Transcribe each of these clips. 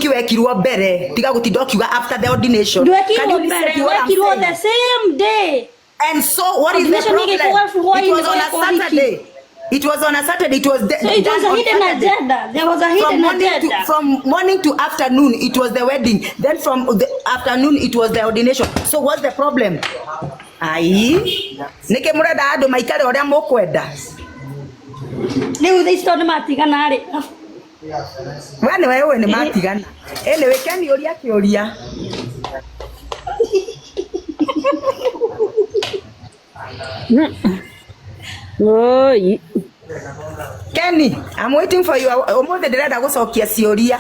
mwĩki wekirwo mbere tiga gũtinda ũkiuga after the ordination. Can you listen to what I'm saying? The same day. And so what is the problem? It was on a Saturday. It was on a Saturday. It was so it was a hidden agenda. There was a hidden agenda. From morning to afternoon, it was the wedding. Then from the afternoon, it was the ordination. So what's the problem? Ai, nike mureda ando maikare oria mukwenda. Leo they stone matigana ri. Wane wewe ni matigana. Anyway, kani oria kioria. Oi. Kenny, I'm waiting for you. Omothe ndirenda gucokia cioria.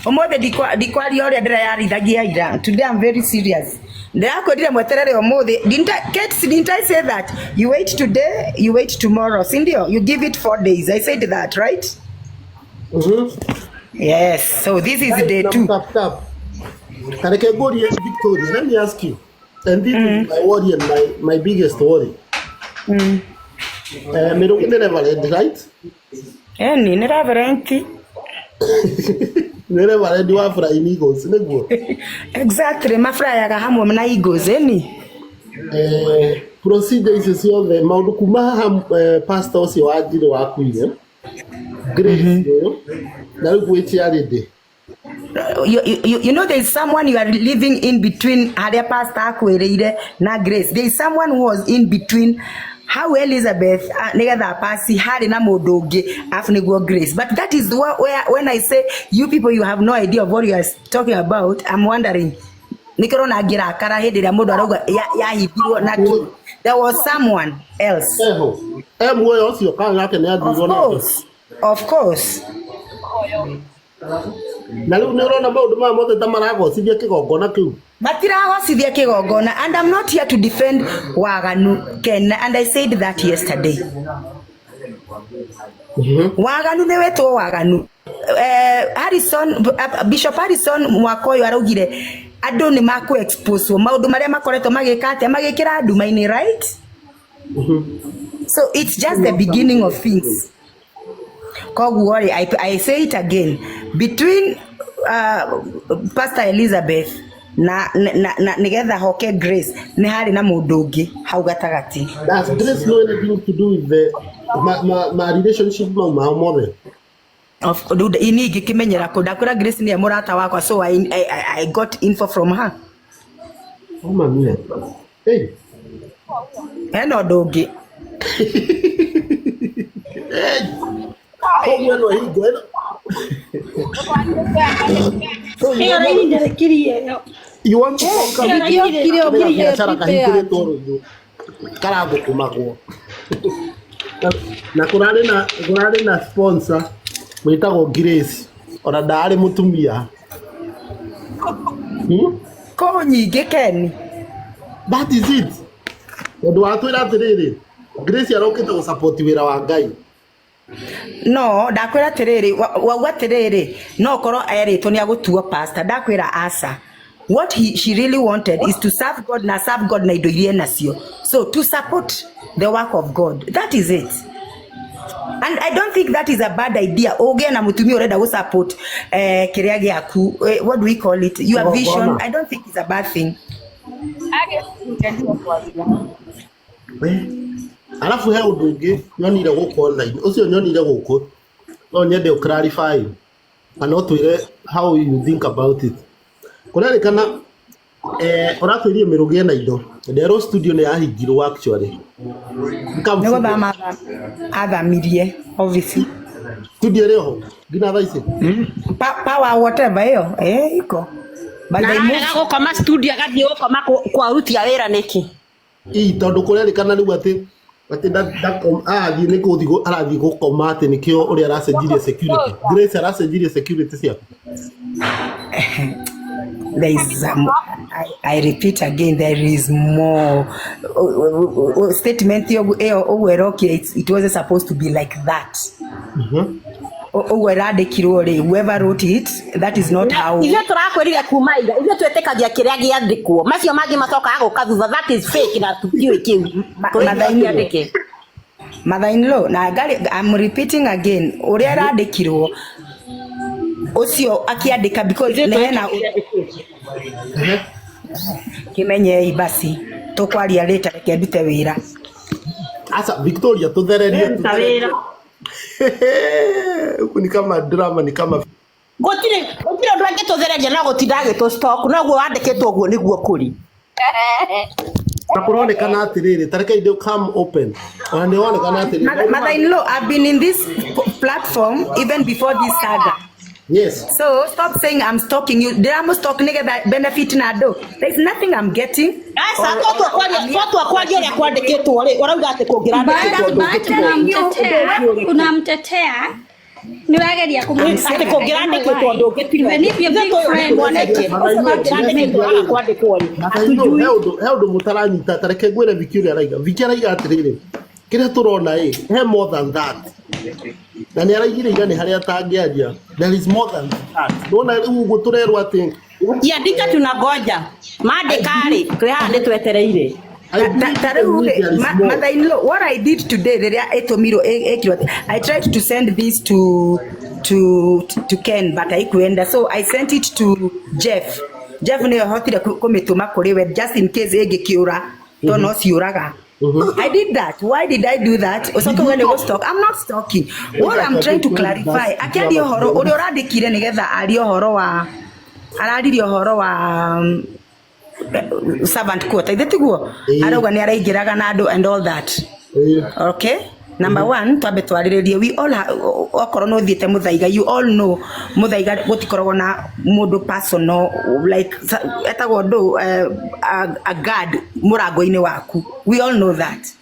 Omothe dikwari oria ndirayarithagia ira. Today I'm very serious. Ndirakwendire mweterere omothe. Didn't I say that? You wait today, you wait tomorrow. Sindio, you give it 4 days. I said that, right? Yes. So this is day 2. Kaneke Gori and Victoria, let me ask you. And this is my worry and my biggest worry. Mirugi never read, right? Ni never read. Never read you after Eagles. Exactly, mafrayaga hamwe mna Eagles eni. Procedure is your the maundu kuma pastors yo ajire wa kuire. Grace yo. Na rukweti arede. You know there is someone you are living in between Adia Pastor Akwereire na Grace. There is someone who was in between how Elizabeth nigga pasi had na modoge afnego Grace. But that is where when I say you people you have no idea of what you are talking about, I'm wondering nikero nagira akara hede ya modo arauga ya hibiro na there was someone else. Of course. Na riu ni urona maundu ma mothe ta maragocithia kigongona kiu matiragocithia kigongona, and I'm not here to defend waganu Ken, and I said that yesterday. Waganu ne wetu waganu Harrison Bishop Harrison Mwakoyo araugire andu ni maku expose maundu maria makoretwo magikate magikira andu-maini, right? So it's just the beginning of things. I say it again, between Pastor Elizabeth na nigetha hoke Grace ni hari na mundu ungi hau gatagati. Does Grace know anything to do with the my relationship ma mother? Of ini gikimenyera ko ndakura Grace ni murata wakwa, so I got info from her. Oh mama. Hey. Eno dogi. Hey. Oh, bueno, ahí, bueno. You want to come na sponsor mwitago Grace ona ndari mutumia ko nyingi Ken. That is it. Ndu atwira atiriri Grace arokite go support wira wa Ngai. No, ndakwira tiriri wagwa tiriri no korwo eritwo ni agutua pastor. Ndakwira asa, what she really wanted is to serve God na indo irie nacio, so to support the work of God, that is it. And I don't think that is a bad idea. Oge na mutumia ureda go support kiria giaku, what do we call it, your vision. I don't think it's a bad thing. Alafu he undu ungi nyonire guko online ucio nyonire guko no nyende clarify kana twire how you think about it. Kurerikana oratwirie Mirugi na indo ndero studio ne yahingirwo actually nego ba athamirie obviously studio reho gina thaisi power whatever hiyo iko but they move gukoma studio gathie gukoma kwa rutia wira niki tondu kurerikana riu ati athi ni kuthigo arathi gukoma ati nikio uri aracenjirie security. Grace aracenjirie security ciaku. There is I repeat again, there is more statement it wasn't supposed to be like that. Whoever wrote it, that is not how. If you turakwirire kuma ira, if you twetekagia kiria giandikwo macio mangi matoka agoka thutha, that is fake na tukiwe kiu mother-in-law na I'm repeating again, uria randikirwo ucio akiandika because nehena kimenyei basi tukwaria later reke ndute wira asa Victoria tuthererie ni kama drama ni kama gotire ndo angituthereria na gotindage to stock no guo wandikitwo guo niguo kuri Nakuronekana atiriri tareke inde come open onaonekana atiriri mother-in-law I've been in this platform even before this saga. Yes. So stop saying I'm stalking you. There I'm stalking nigga benefit na do. There's nothing I'm getting. Asa toto akwaje ile kwandikitwo ri urauga ati kuna mtetea ni wageria ati kungirandikitwo ndungitiwe even if you big friend Heudo mutaranyita tareke gwire Victoria raiga atiriri kire turona he more than that na ni araigire igane haria tangiaria there is more than that ndona riu guturerwo ati yandika tunangoja mandikari kriha ndi twetereire mother-in-law what I did today I tried to send this to Ken but I couldn't, so I sent it to Jeff ni hotire kumituma kuri we just in case egikiura to no ciuraga. I did that. Why did I do that? Osoke when go stalk. I'm not stalking. What I'm trying to clarify, akiari ohoro uri urandikire nigetha ari ohoro wa arari ohoro wa servant quota ithetiguo arauga ni araingiraga na andu and all that. Okay, number one twabe twariririe we all okoro no thiete muthaiga you all know muthaiga gutikoragwo na mundu personal like etagwo ndo a guard murango-ini waku. We all know that.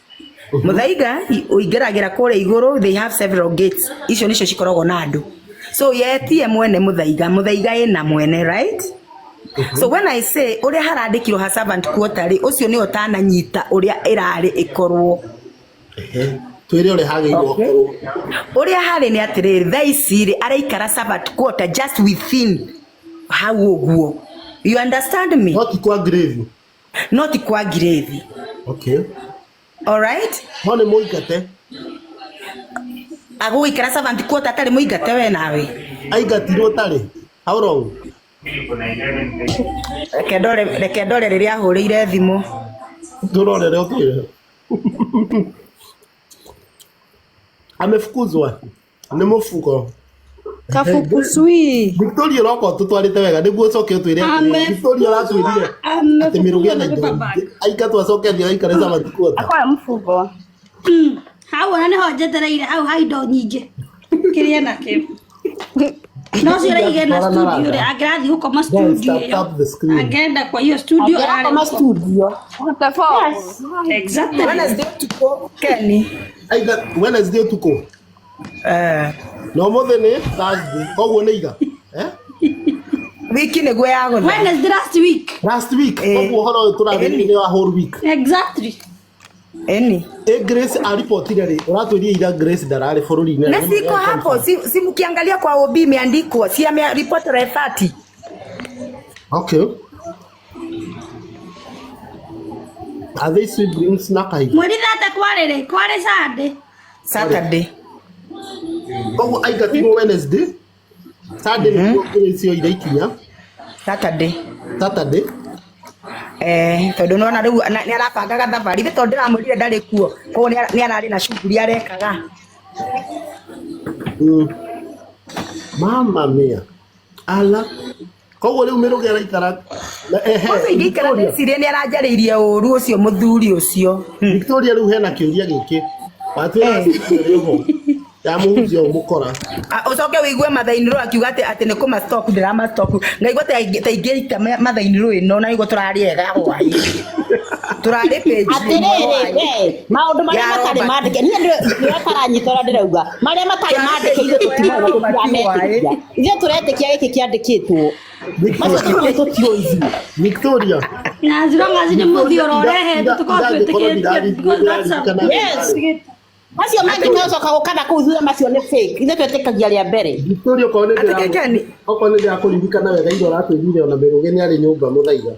Muthaiga uingiragira kure iguru they have several gates icio nicio cikoragwo na andu so yetie mwene muthaiga ina mwene right. So when I say uria harandikirwo ha servant quarter ucio ni utananyita uria irari ikorwo twire uri hageirwo uria hari ni atiriri thaiciri araikara servant quarter just within how uguo. You understand me? Not kwa grave. Okay, all right. hone muigate agu ikara servant quarter tari muigate we nawe aigatirwo tari how long reke ndore riria ahurire thimu ndorore otire amefukuzwa ni mufuko kafukuzwi Victoria roko tutwarite wega niguo coke twire Victoria ratwirire ati Mirugi na indo aikatwa coke ndio aikareza matikuota akwa mfuko hau na ho jetereire hau haindo nyingi kiria na ke no siraige na studio ri agrathi gukoma studio agenda kwa hiyo studio kama studio what the fuck exactly Wednesday tuko Kenny Wednesday tuko no more than Thursday koguo ni iga wiki niguo ya gutha Wednesday last week koguo horo turathiri wa whole week exactly eni Grace alipotire ri uratwirie ira Grace darari bururi ni na siko hapo si mkiangalia kwa OB imeandikwa si ame report refati. Okay, are they siblings na kai mweri thate kware Saturday koguo aigatirwo Wednesday Saturday ni Grace ira ikinya Saturday tondu nona riu ni arabangaga thabari ri tondu ndiramwirire ndari kuo koguo ni arari na shughuli arekaga mama mia ala koguo riu Mirugi araikara ingikara ndecirie ni aranjariirie uru ucio muthuri ucio Victoria riu hena kiuria giki watwira riho ya muhunjia umukora ucoke wigue mathainiro akiuga ati ni kuma stock ndirama stock ngaigua ta ingirita mathainiro ino na igua turari ega gwai turari page atiriri maundu maria matari mandike ni ndio ataranyitora ndirauga maria matari mandike ithu tutimona turametikia ithu turetikia giki kiandikitwo macio tutioizi Victoria na ziranga zini muthio rehe tukotwitikia yes macio mangi tocoka gukana kuu thutha macio ni fake ithe twetikagia ria mbere Victoria kone ndia kuririkana wega iro ratwirire ona Mirugi ni ari nyumba muthaiga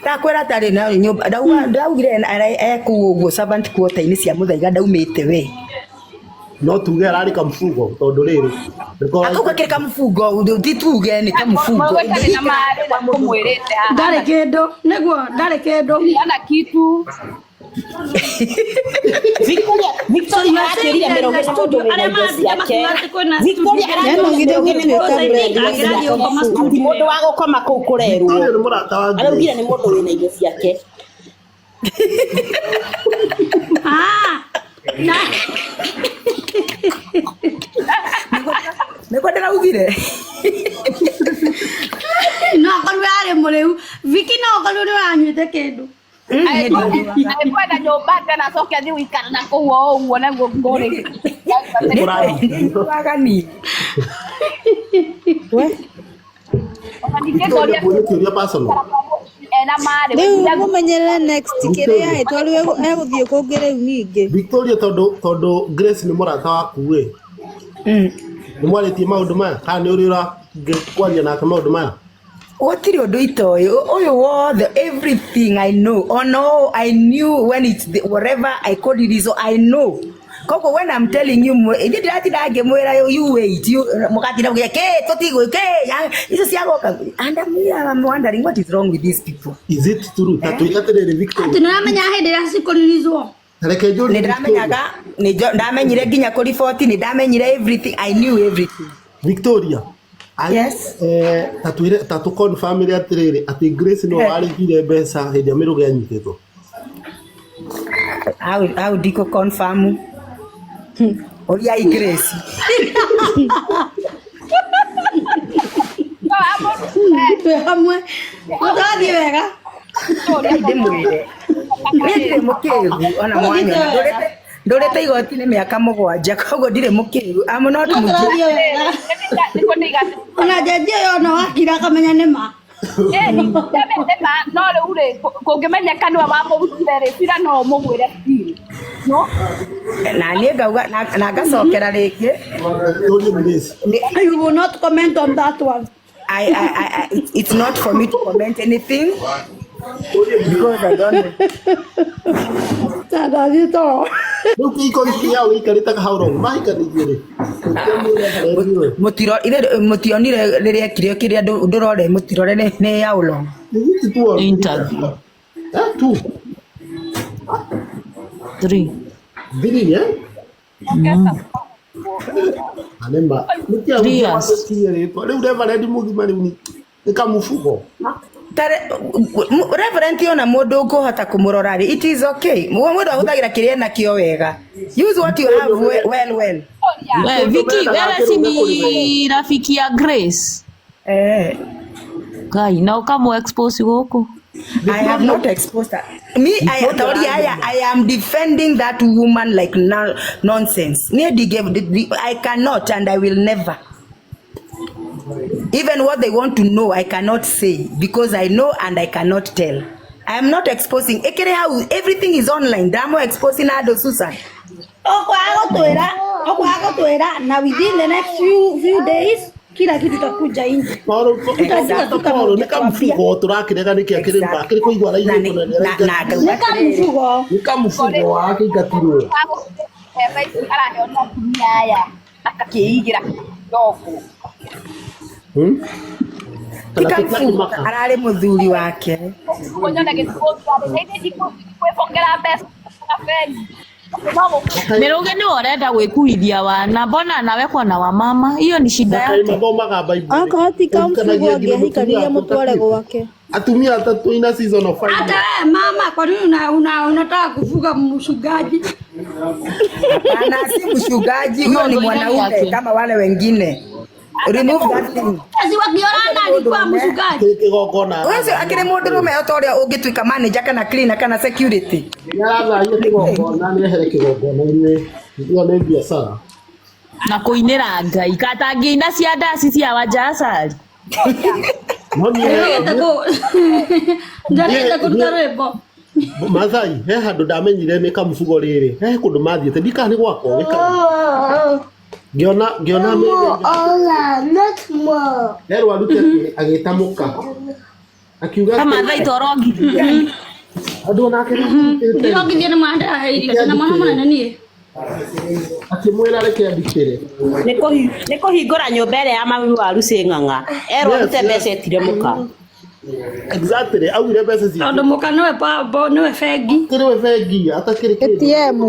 takwira tari na nyumba ndaugire eku uguo servant quarter ini cia muthaiga ndaumite we no tuge arari kamfugo tondu riri Akuga kire kamfungo ndituge ni kamfungo. Mwekane na mare na kumwirite haha. Ndare kendo niguo ndare kendo Ana kitu. Victoria atirire Mirugi studio arĩa mathika makuate kwĩna Victoria araugire mũndũ wa gũkoma kũu kũrerwo ni murata wa araugire nĩ mũndũ wĩna indo ciake Niko ndiraugire no korwo arĩ mũrĩu Viki no korwo nĩ wanyuĩte kĩndũ Kwenda nyũmba tena coke athi wikara na kũu o ũguo naguo ngũrĩ. Wagani. Kuria personal Ena mare. Rĩu mũmenyerere next kĩrĩa ĩtwarwo egũthiĩ kũngĩ rĩu ningĩ. Victoria tondu Grace ni murata waku we ni mwaritie maundu maya kana ni uri kwaria nake maundu maya Watiri undu itoy uyu wothe everything I know. Oh no, I knew when it's whatever I called it is I know. Koko when I'm telling you ndiri ati dage mwera you wait you mukatira ke totigo ke iso siagoka and I'm wondering what is wrong with these people. Is it true tatu igatere Victoria tunamenya hĩndĩ ĩrĩa cikũririzwo reke njuri Nindamenyaga ndamenyire nginya ku report ni ndamenyire everything I knew everything. Victoria Yes. Tatu confirm ile atiriri ati Grace no arigire mbeca hindi ya Mirugi anyititwo. How diko confirm? Oria Grace. hamwe ũtathiĩ wega Ndimwire. Ndirĩ mũkĩgu ona mwanya ndorete igoti-inĩ mĩaka 7 koguo ndirĩ mũkĩgu. I'm not ũtathiĩ wega ona njenji ũyũ ona wakira akamenya nĩ ma No rĩu rĩ kũngĩmenyeka nĩwe wamũrutire rĩ cira no mũgwĩre biũ. No na niĩ ngauga na ngacokera rĩngĩ. you will not comment on that one. It's not for me to comment anything because I don't know. Tadathi to. Look, iko yao ikarita how long? Mahikanirie rĩ. Mutionire rĩrĩa kirio kĩrĩa ndũrore mutirore nĩ ya ulo. Interview. 2 3 3 Anemba. Rĩu Reverend Mugima rĩu ni kamufugo. Reverend ona mundu ukuhota kumurora ri it is okay mundu ahuthagira kiria na kio wega use what you have well Viki wewe si ni rafiki ya Grace Kai na ukamu expose huko I have not exposed her. I am defending that woman like nonsense. I cannot and I will never. Even what they want to know, I cannot say because I know and I cannot tell. I am not exposing. Everything is online. Damo exposing Ado Susan. Now within the next few days, kila kitu takuja nje. Paulo ni kamfugo turakirega niki akirimba kiri kuigwa raini kuna Ni kamfugo wake gatirwo araheona kunyaya akakiigira ndogo. Tikamfuga arare muthuri wake. Kunyona gĩtũngũrũ nĩ kwĩbongera mbeca na bengi. Mirugi ni orenda gwikuithia wana mbona nawe kwa na wa mama hiyo ni shida yake. Akahati kamfugo angehikaria mutware gwake. Atumia atatu ina season of 5. Hata mama kwa nini unataka kufuga mshugaji? Hapana, si mshugaji, huyo ni mwanaume kama wale wengine. Remove that thing. Sasa wakiona alikuwa mshugaji. Kigogona. Wewe akire mundurume otoria ungituika manager kana cleaner kana security. Yaraza hiyo kigogona ni here kigogona ni ndio ni biashara. Na kuinira ngai katangiina cia ndasi cia wajasari. Ndarenda kuruta rwimbo. Mathai he handu ndamenyire ni kamfugo riri he kundu mathiete ndikani gwakwa weka ngiona Not more. Lero arute agitamuka akiuga Kama thai torongi. andu nake Ndirogi ni mwanda hairi kana mama nani? Akimwira reke andikire. Niko hingora nyumba ĩrĩa ya mami wa Lucy Ng'ang'a. Erwo rute mbeca etire mũka. Exactly. Augire mbeca cia. Tondũ mũka nĩwe babo nĩwe bengi. Kĩrĩwe bengi atakĩrĩ kĩndũ. ATM.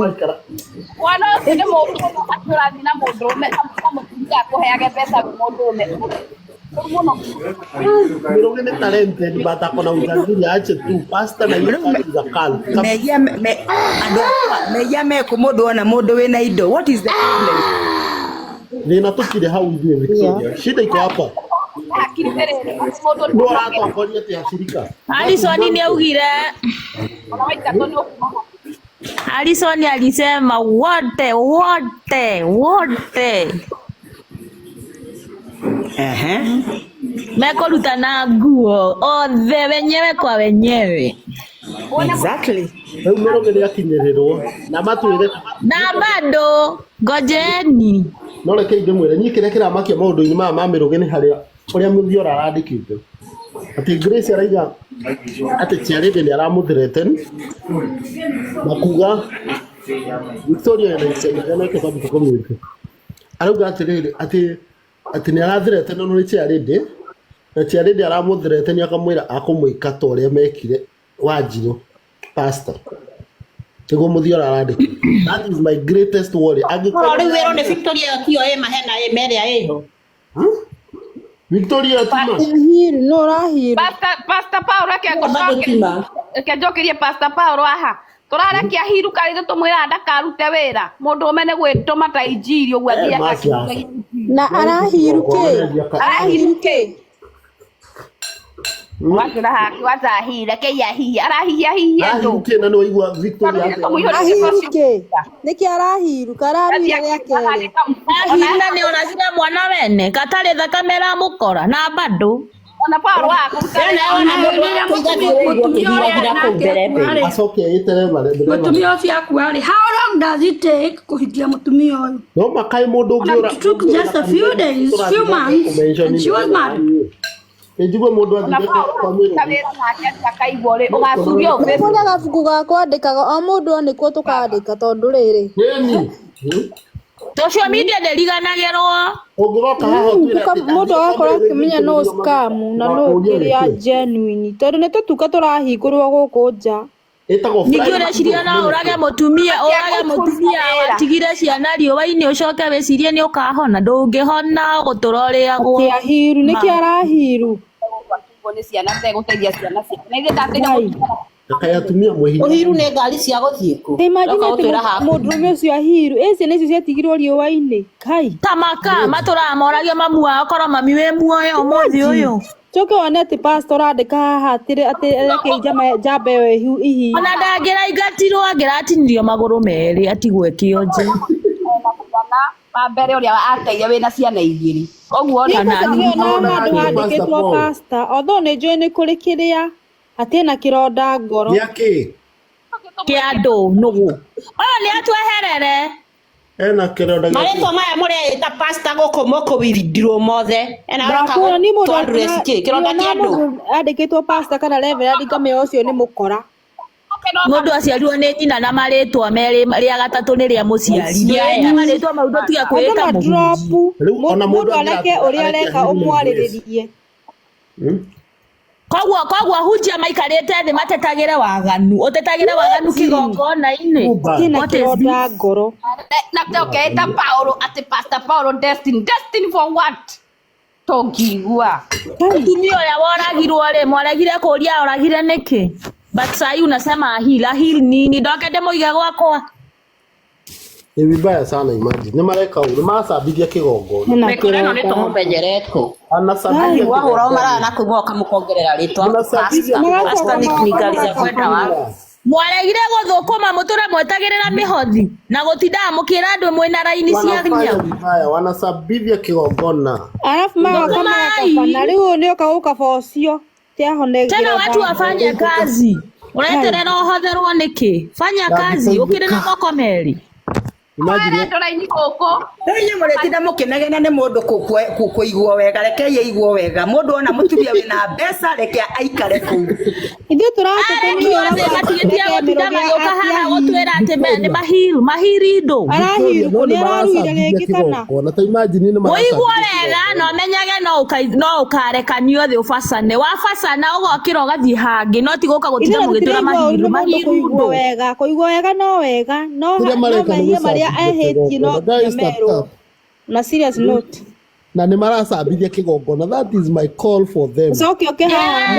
Wana ũcio nĩ mũndũ atũrathi na mũndũrũme amũtũmia kũheage mbeca mũndũrũme. Mirugi ni talented but akona ujangiri ache tu pasta na yeye za kal. Meya me komodo na modo we na indo. What is the problem? Nina tukire hau hivi Victoria. Shida iko hapa. Ndio hata kwa nini shirika. Alison ni augire. Alison alisema wote. Mekoluta na nguo othe wenyewe kwa wenyewe. Exactly. Leo Mirugi ni akinyererwo na matwire Na bado ngojeni. no reke inde mwire nyi kire kira makia maundu-ini ma Mirugi ni haria uria muthiora arandikite ati Grace araiga ati Charity ni aramuthirete na kuga Victoria ni cenjana ke sababu komite arauga ati ni arathirete no ni Charity na Charity aramuthirete ni akamwira akumwika to uria mekire Wanjiru pastor tego muthiora arandikite. That is my greatest worry. Ora rĩu wĩrwo nĩ Victoria kio mahena ĩrĩa ĩho. Victoria tuma. Hiru no rahiru. Pastor Paul reke njokerie Pastor Paul aha. Tũrarekia hiru karitho tũmwĩra ndakarute wĩra. Mũndũrũme nĩ gwĩtũma ta injiri ũguo athiaga. Na arahiru kĩ? Wakira haki wazahira ke yahia arahia ndo Kena no igwa Victoria ahiru ke niki arahiru karari yake Ahina ni onazira mwana wene katale thakamera mukora na bado ona Paulo wako asoke itere bare Mutumia ũcio akuarĩ. How long does it take kuhikia mutumia ũyũ? no makai mundu ngiora. It took just a few days, few months, and she was married. Ejigo mundu athire kwa Mirugi. Kuna gabuku ga kwandĩkaga o mũndũ onĩkuo tũkandĩka tondũ rĩrĩ social media ndĩriganagĩrwo. Ũngĩgoka haha mũndũ agakorwo akĩmenya no scam na no kĩrĩa genuine tondũ nĩ tũtuka tũrahingũrwo gũkũ nja. Ningĩ ũreciria no ũrage mũtumia watigire ciana riũa-inĩ ũcoke wĩcirie nĩ ũkahona. Ndũngĩhona gũtũra ũrĩagwo. Ahiru nĩkĩ arahiru? Akayatumia mwehinya. Uhiru nĩ ngari cia gũthiĩ kũ. Imagine mũndũrũme ũcio ahiru. Eci nĩcio ciatigirwo riũa-inĩ. Kai. Tamaka matũra moragia mamu wao korwo mami wĩ muoyo ũmũthĩ ũyũ. Coke wone atĩ pastor andĩka haha atĩ njamba ĩyo ihi. Ona ndangĩraingatirwo angĩratinirio magũrũ merĩ atigwe kĩonje. Mbere ũrĩa ateire wĩna ciana igĩrĩ. Koguo kana handũ handĩkĩtwo pastor. Although nĩ njũĩ nĩ kũrĩ kĩrĩa atĩ na kĩronda ngoro. Yake. Kĩandũ nũgũ. Ũyũ nĩ atweherere. Ena kĩronda. Marĩtwa maya mũreta pastor gũkũ moko withdraw mothe. Ndakũra nĩ mũndũ kĩronda kĩandũ. Andĩkĩtwo pastor kana reverend ngamenya ũcio nĩ mũkora. Mũndũ aciarirwo nĩ nyina na marĩtwa merĩ rĩa gatatũ nĩ rĩa mũciari. Nĩ marĩtwa mau ndũtiga kwĩta mũndũ. Mũndũ areke ũrĩa areka ũmwarĩrĩrie. Koguo hunjia maikarĩte thĩ matetagĩre waganu. Ũtetagĩre waganu kĩgongona-inĩ. Kĩna kĩronda ngoro. Na ũkeĩta Paulo atĩ Pastor Paulo destined for what? Tongigua. Mũtumia ũrĩa woragirwo-rĩ, mwaragire kũria oragire nĩkĩ? But sai unasema ahili nini? Ndoke ndĩmũige gwakwa. Ni vibaya sana imagine. Ni mareka uru masabithia kigongona. Mekore no nĩ tũmũmenyeretwo. Anasabithia. Wahũra ũmara na kũigua ũkamũkongerera rĩtwa. Pastor ni ngari cia kwenda wa. Mwaregire gũthũkũma mũtũre mwetagĩrĩra mĩhothi na gũtindaga mũkĩra andũ mwĩna raini cia hinya. Wanasabithia kigongona. Alafu kama yakafana rĩu nĩ ũkaũka bocio. Tena watu wafanye kazi. Unaeterera ũhotherwo nĩkĩ? Fanya kazi ukire na moko merĩ. Imagine ndora-ini gũkũ. Rĩu mũrĩtinda mũkĩnegena nĩ mũndũ kũigwo wega, reke igwo wega. Mũndũ ona mũtumia wĩna mbeca reke aikare kũu. Ithuĩ tũratetemia matigetie gũtinda magĩũka haha gũtwĩra atĩ nĩ mahiri indo. Arahiru nĩ araruire rĩngĩ kana. Ona ta imagine nĩ Ũigwo wega no menyage no ũkarekanio thĩ ũbacane. Wabacana ũgokĩra ũgathiĩ hangĩ no ti gũka gũtinda mũgĩtwĩra mahiru wega. Kũigwo wega no wega. No mahia marĩa ehĩtie no merwo. Na serious note. Na nĩ maracambithia kĩgongona. That is my call for them. Coke haha.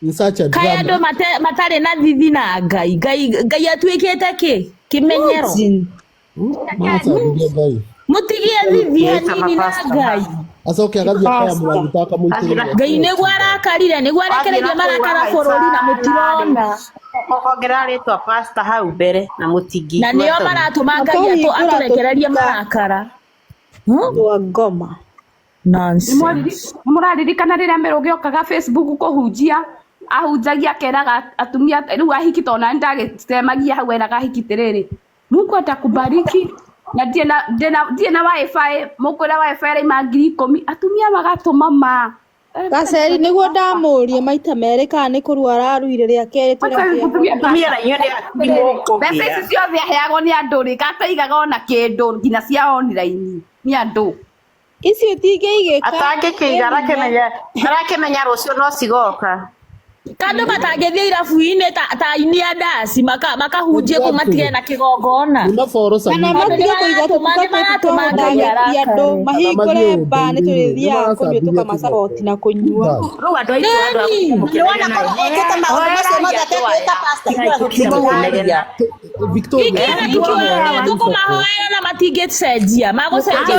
In such a drama. Kaĩ andũ matarĩ na thithi na Ngai atuĩkĩte kĩ kĩmenyero. Maracambithia Ngai. Mũtigie thithi hanini na Ngai. Acoke agathiĩ kaya mũragita akamũitĩrĩria. Ngai nĩguo arakarire nĩguo arekereria marakara bũrũri na mũtirona. Ongerera rĩtwa pastor hau mbere na mũtingi. Na nĩo maratũma Ngai atũrekererie marakara. Ngoma. Nonsense. Mũraririkana rĩrĩa Mirugi okaga Facebook kũhunjia ahunjagia keraga atumia rĩu ahiki tona ndagĩtemagia hau ena kahiki tirĩrĩ. Mungu atakubariki na ndiye na wifi mũkwĩra wifi ĩrĩ ma 10,000 atumia magatũma ma. Gaceri nĩguo ndamũrie maita merĩ kana nĩ kũrua araruire rĩa kerĩ Atumia na inyuĩ nĩ mbeca ici ciothe aheagwo nĩ andũ rĩ gataigaga ona kĩndũ nginya cia online nĩ andũ. Icio tingĩigĩka. Atangĩkĩiga arakĩmenya rũciũ no cigoka. Kando matangĩthiĩ irabu-inĩ ta ini a ndaci makahunjie kũu matige na kĩgongona. Kana matige kũiga tũtũma Ngai andũ mahingũre mba nĩ tũrĩthiaga kũnyua macaboti na kũnyua. Rĩu andũ aitũ Nĩwona korwo ekĩte maũndũ macio mothe ategwĩta pastor Victoria. Tũkũmahoera na matingĩcenjia magũcenjia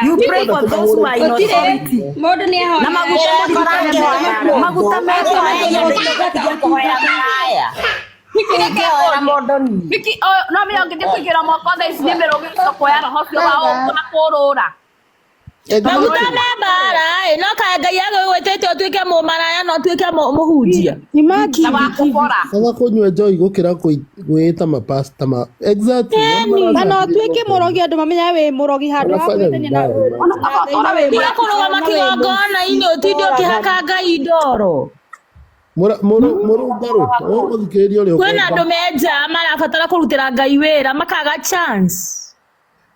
You pray for those who are in authority. Mũndũ nĩ ahoya. Na maguta Viki no me onge ndikugira moko thaa ici nĩ Mirugi kuoya roho cio wao na kũrũra. Maguta me mbara no kaĩ Ngai agwĩtĩte ũtuĩke mũmaraya no ũtuĩke mũhunjia. Saga kũnyua njohi gũkĩra gwĩta mapasta ma exactly. Kana ũtuĩke mũrogi andũ mamenya wĩ mũrogi handũ ha gwĩtania na kũrũgama kĩgongona-inĩ ũtinde ũkĩhaka Ngai ndoro. Mũrũngarũ ũgũthikĩrĩria ũrĩa kwĩna andũ menja marabatara kũrutĩra Ngai wĩra makaga chance.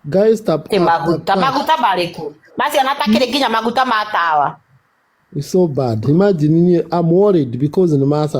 Guys, stop. Maguta marĩkũ macio natakĩrĩ nginya maguta ma tawa. It's so bad. Imagine I'm worried because in the mass